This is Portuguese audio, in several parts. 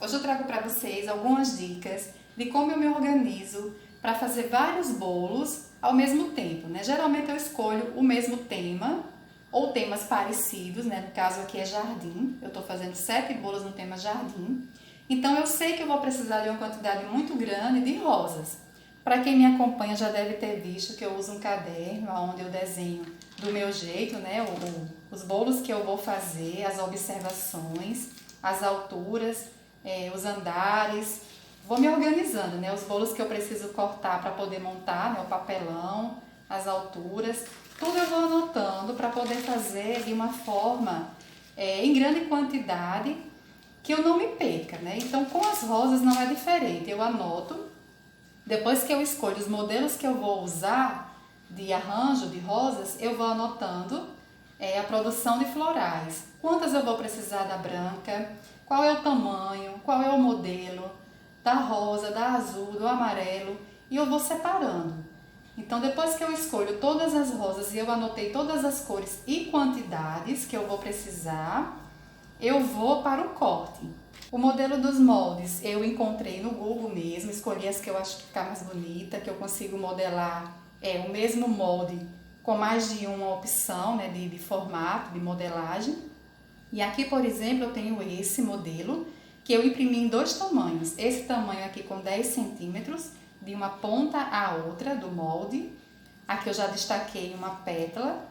Hoje eu trago para vocês algumas dicas de como eu me organizo para fazer vários bolos ao mesmo tempo, né? Geralmente eu escolho o mesmo tema ou temas parecidos, né? No caso aqui é jardim, eu estou fazendo 7 bolos no tema jardim. Então eu sei que eu vou precisar de uma quantidade muito grande de rosas. Para quem me acompanha já deve ter visto que eu uso um caderno onde eu desenho do meu jeito, né? Os bolos que eu vou fazer, as observações, as alturas, os andares. Vou me organizando, né? Os bolos que eu preciso cortar para poder montar, né? O papelão, as alturas. Tudo eu vou anotando para poder fazer de uma forma em grande quantidade que eu não me perca, né? Então com as rosas não é diferente. Eu anoto. Depois que eu escolho os modelos que eu vou usar de arranjo de rosas, eu vou anotando a produção de florais. Quantas eu vou precisar da branca, qual é o tamanho, qual é o modelo, da rosa, da azul, do amarelo, e eu vou separando. Então depois que eu escolho todas as rosas e eu anotei todas as cores e quantidades que eu vou precisar, eu vou para o corte. O modelo dos moldes eu encontrei no Google mesmo, escolhi as que eu acho que fica mais bonita, que eu consigo modelar o mesmo molde com mais de uma opção, né, de formato, de modelagem. E aqui, por exemplo, eu tenho esse modelo que eu imprimi em 2 tamanhos. Esse tamanho aqui com 10 centímetros, de uma ponta à outra do molde. Aqui eu já destaquei uma pétala,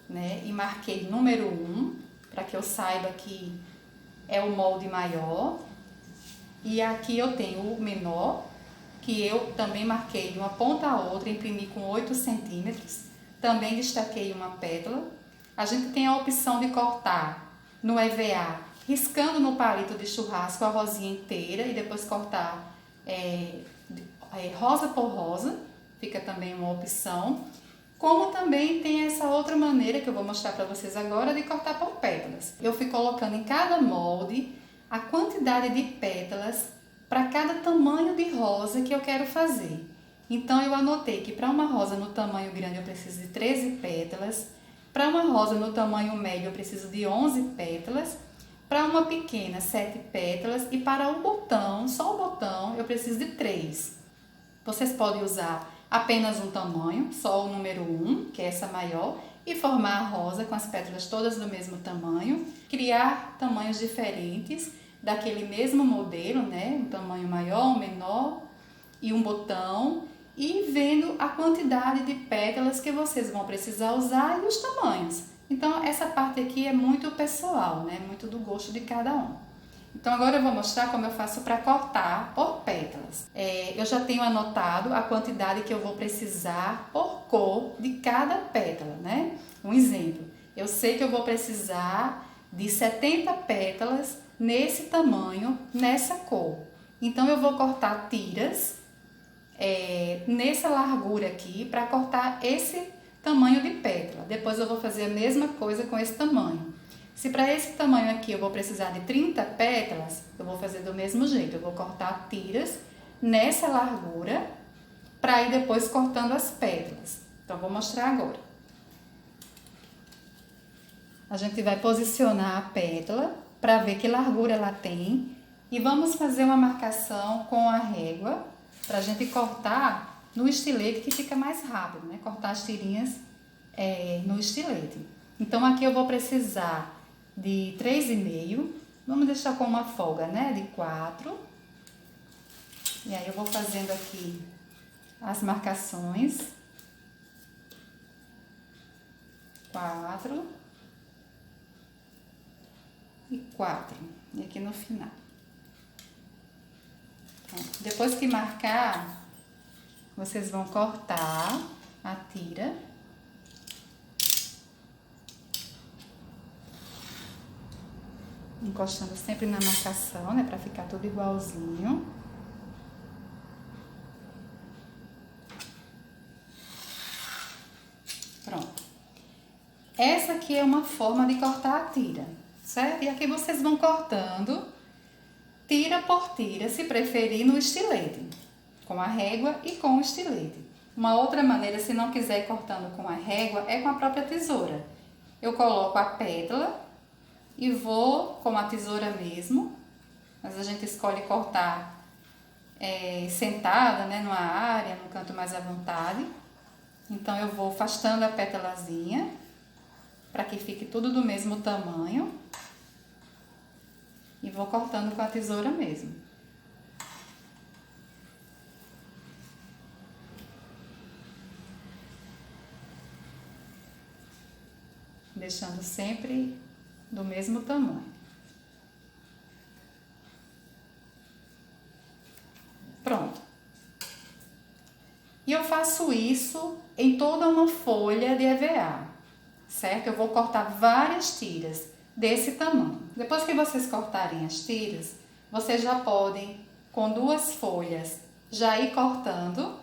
né, e marquei número 1, para que eu saiba que é o molde maior. E aqui eu tenho o menor, que eu também marquei de uma ponta a outra, imprimi com 8 centímetros. Também destaquei uma pétala. A gente tem a opção de cortar no EVA, riscando no palito de churrasco a rosinha inteira e depois cortar rosa por rosa, fica também uma opção. Como também tem essa outra maneira que eu vou mostrar para vocês agora de cortar por pétalas. Eu fui colocando em cada molde a quantidade de pétalas para cada tamanho de rosa que eu quero fazer. Então eu anotei que para uma rosa no tamanho grande eu preciso de 13 pétalas, para uma rosa no tamanho médio eu preciso de 11 pétalas, para uma pequena 7 pétalas e para o botão, só o botão, eu preciso de 3. Vocês podem usar apenas um tamanho, só o número 1, que é essa maior, e formar a rosa com as pétalas todas do mesmo tamanho, criar tamanhos diferentes daquele mesmo modelo, né? Um tamanho maior, um menor e um botão, e vendo a quantidade de pétalas que vocês vão precisar usar e os tamanhos. Então essa parte aqui é muito pessoal, né? Muito do gosto de cada um. Então agora eu vou mostrar como eu faço para cortar por pétalas. Eu já tenho anotado a quantidade que eu vou precisar por cor de cada pétala, né? Um exemplo, eu sei que eu vou precisar de 70 pétalas nesse tamanho, nessa cor. Então eu vou cortar tiras nessa largura aqui para cortar esse tamanho de pétala. Depois eu vou fazer a mesma coisa com esse tamanho. Se para esse tamanho aqui eu vou precisar de 30 pétalas, eu vou fazer do mesmo jeito. Eu vou cortar tiras nessa largura para ir depois cortando as pétalas. Então, vou mostrar agora. A gente vai posicionar a pétala para ver que largura ela tem. E vamos fazer uma marcação com a régua para a gente cortar no estilete, que fica mais rápido, né? Cortar as tirinhas no estilete. Então, aqui eu vou precisar de 3,5, vamos deixar com uma folga, né, de 4. E aí eu vou fazendo aqui as marcações. 4 e 4. E aqui no final. Pronto. Depois que marcar, vocês vão cortar a tira. Encostando sempre na marcação, né, para ficar tudo igualzinho. Pronto. Essa aqui é uma forma de cortar a tira, certo? E aqui vocês vão cortando tira por tira, se preferir, no estilete, com a régua e com o estilete. Uma outra maneira, se não quiser ir cortando com a régua, é com a própria tesoura. Eu coloco a pétala e vou com a tesoura mesmo, mas a gente escolhe cortar sentada, né, numa área, num canto mais à vontade. Então eu vou afastando a pétalazinha para que fique tudo do mesmo tamanho e vou cortando com a tesoura mesmo. Deixando sempre do mesmo tamanho. Pronto. E eu faço isso em toda uma folha de EVA, certo? Eu vou cortar várias tiras desse tamanho. Depois que vocês cortarem as tiras, vocês já podem, com 2 folhas, já ir cortando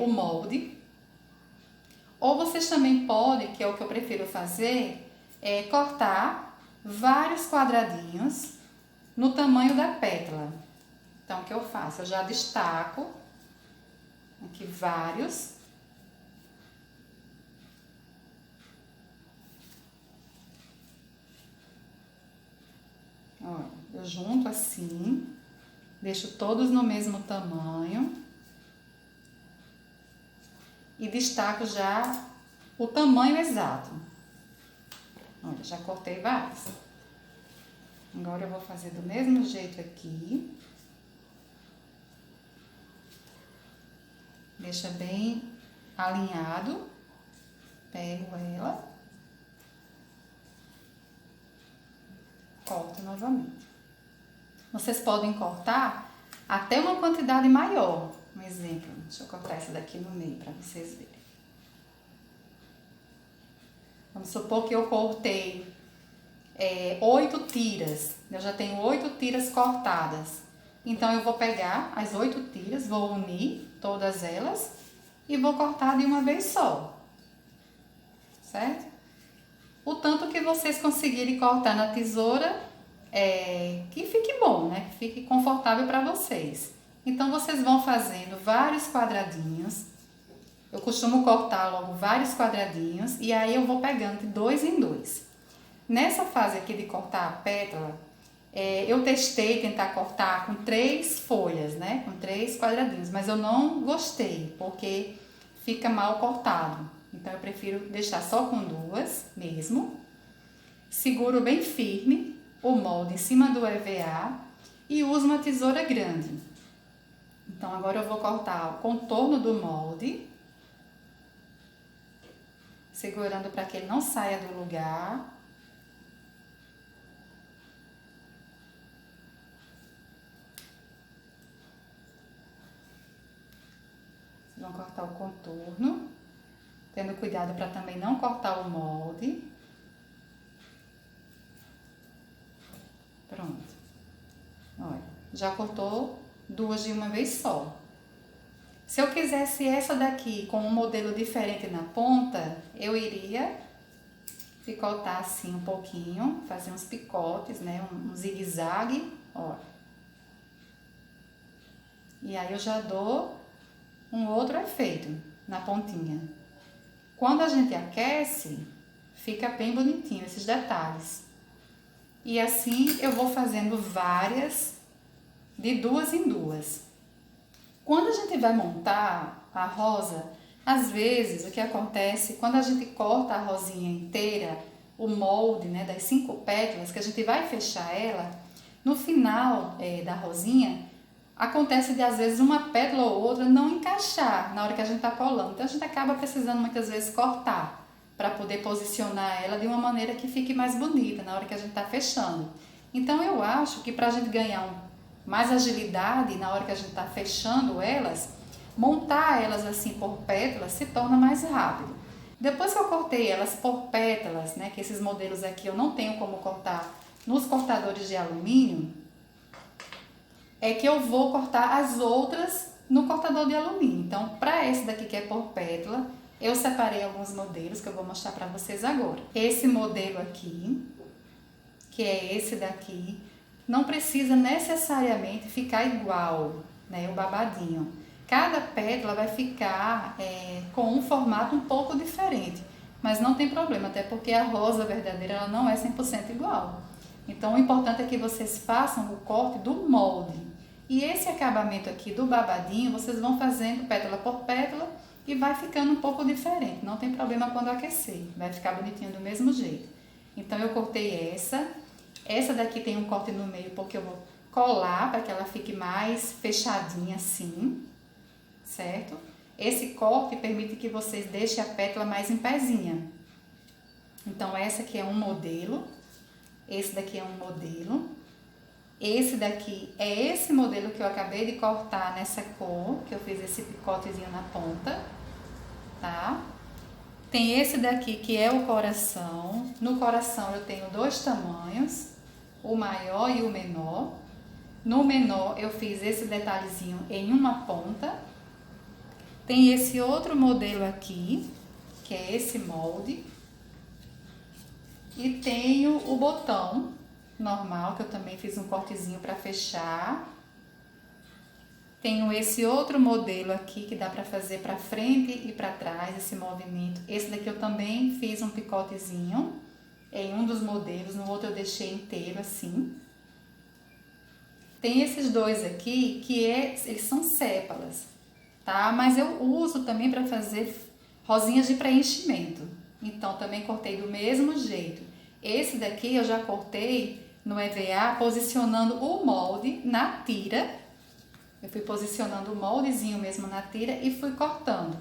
o molde. Ou vocês também podem, que é o que eu prefiro fazer, cortar vários quadradinhos no tamanho da pétala. Então, o que eu faço? Eu já destaco aqui vários. Olha, eu junto assim, deixo todos no mesmo tamanho. E destaco já o tamanho exato. Olha, já cortei vários. Agora eu vou fazer do mesmo jeito aqui. Deixa bem alinhado. Pego ela. Corto novamente. Vocês podem cortar até uma quantidade maior. Um exemplo, deixa eu cortar essa daqui no meio para vocês verem. Vamos supor que eu cortei 8 tiras. Eu já tenho 8 tiras cortadas. Então, eu vou pegar as 8 tiras, vou unir todas elas e vou cortar de uma vez só. Certo? O tanto que vocês conseguirem cortar na tesoura, que fique bom, né? Que fique confortável para vocês. Então, vocês vão fazendo vários quadradinhos. Eu costumo cortar logo vários quadradinhos e aí eu vou pegando de 2 em 2. Nessa fase aqui de cortar a pétala, eu testei tentar cortar com 3 folhas, né? Com 3 quadradinhos, mas eu não gostei, porque fica mal cortado. Então, eu prefiro deixar só com 2 mesmo. Seguro bem firme o molde em cima do EVA e uso uma tesoura grande. Então, agora eu vou cortar o contorno do molde, segurando para que ele não saia do lugar. Vocês vão cortar o contorno, tendo cuidado para também não cortar o molde. Pronto. Olha, já cortou 2 de uma vez só. Se eu quisesse essa daqui com um modelo diferente na ponta, eu iria picotar assim um pouquinho, fazer uns picotes, né, um zigue-zague, ó. E aí eu já dou um outro efeito na pontinha. Quando a gente aquece, fica bem bonitinho esses detalhes. E assim eu vou fazendo várias de 2 em 2. Quando a gente vai montar a rosa, às vezes o que acontece, quando a gente corta a rosinha inteira, o molde, né, das 5 pétalas, que a gente vai fechar ela, no final da rosinha, acontece de às vezes uma pétala ou outra não encaixar na hora que a gente está colando. Então a gente acaba precisando muitas vezes cortar para poder posicionar ela de uma maneira que fique mais bonita na hora que a gente está fechando. Então eu acho que para a gente ganhar mais agilidade na hora que a gente está fechando elas, montar elas assim por pétalas se torna mais rápido. Depois que eu cortei elas por pétalas, né, que esses modelos aqui eu não tenho como cortar nos cortadores de alumínio, é que eu vou cortar as outras no cortador de alumínio. Então, para esse daqui que é por pétala, eu separei alguns modelos que eu vou mostrar para vocês agora. Esse modelo aqui, que é esse daqui, não precisa necessariamente ficar igual, né, o babadinho. Cada pétala vai ficar com um formato um pouco diferente, mas não tem problema, até porque a rosa verdadeira ela não é 100% igual. Então, o importante é que vocês façam o corte do molde. E esse acabamento aqui do babadinho, vocês vão fazendo pétala por pétala e vai ficando um pouco diferente. Não tem problema quando aquecer, vai ficar bonitinho do mesmo jeito. Então, eu cortei essa. Essa daqui tem um corte no meio porque eu vou colar para que ela fique mais fechadinha assim, certo? Esse corte permite que vocês deixem a pétala mais em pezinha. Então, essa aqui é um modelo. Esse daqui é um modelo. Esse daqui é esse modelo que eu acabei de cortar nessa cor, que eu fiz esse picotezinho na ponta, tá? Tem esse daqui que é o coração. No coração eu tenho 2 tamanhos, o maior e o menor. No menor eu fiz esse detalhezinho em uma ponta. Tem esse outro modelo aqui, que é esse molde. E tenho o botão normal, que eu também fiz um cortezinho para fechar. Tenho esse outro modelo aqui que dá para fazer para frente e para trás, esse movimento. Esse daqui eu também fiz um picotezinho em um dos modelos, no outro eu deixei inteiro assim. Tem esses dois aqui que eles são sépalas, tá? Mas eu uso também para fazer rosinhas de preenchimento. Então também cortei do mesmo jeito. Esse daqui eu já cortei no EVA posicionando o molde na tira. Eu fui posicionando o moldezinho mesmo na tira e fui cortando,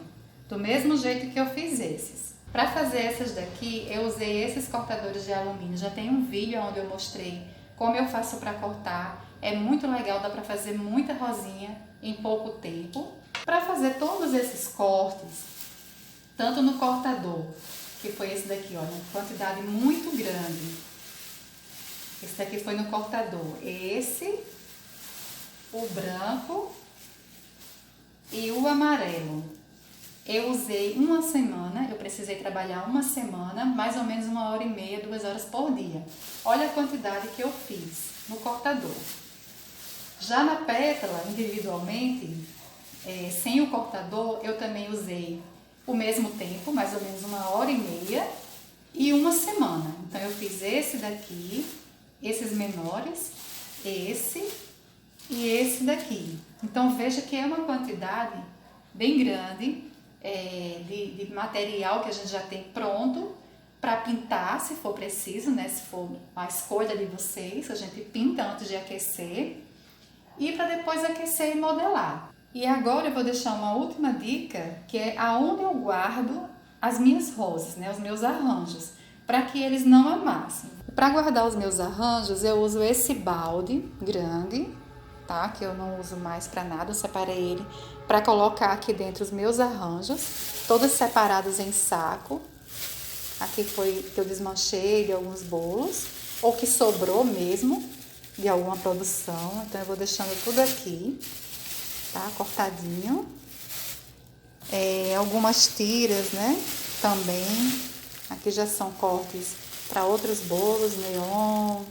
do mesmo jeito que eu fiz esses. Para fazer essas daqui, eu usei esses cortadores de alumínio. Já tem um vídeo onde eu mostrei como eu faço para cortar. É muito legal, dá para fazer muita rosinha em pouco tempo. Para fazer todos esses cortes, tanto no cortador, que foi esse daqui, olha, quantidade muito grande. Esse daqui foi no cortador. Esse, o branco e o amarelo. Eu usei uma semana, eu precisei trabalhar uma semana, mais ou menos 1h30, 2 horas por dia. Olha a quantidade que eu fiz no cortador. Já na pétala, individualmente, sem o cortador, eu também usei o mesmo tempo, mais ou menos 1h30 e uma semana. Então, eu fiz esse daqui, esses menores, esse e esse daqui. Então, veja que é uma quantidade bem grande de material que a gente já tem pronto para pintar, se for preciso, né? Se for a escolha de vocês, a gente pinta antes de aquecer e para depois aquecer e modelar. E agora eu vou deixar uma última dica, que é aonde eu guardo as minhas rosas, né? Os meus arranjos, para que eles não amassem. Para guardar os meus arranjos, eu uso esse balde grande, tá? Que eu não uso mais para nada, eu separei ele para colocar aqui dentro os meus arranjos, todos separados em saco. Aqui foi que eu desmanchei de alguns bolos, ou que sobrou mesmo de alguma produção, então eu vou deixando tudo aqui, tá? Cortadinho. Algumas tiras, né? Também, aqui já são cortes para outros bolos, neon,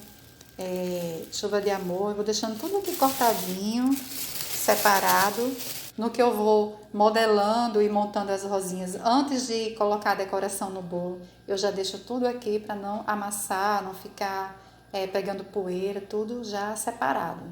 chuva de amor. Eu vou deixando tudo aqui cortadinho, separado. No que eu vou modelando e montando as rosinhas, antes de colocar a decoração no bolo, eu já deixo tudo aqui para não amassar, não ficar pegando poeira, tudo já separado.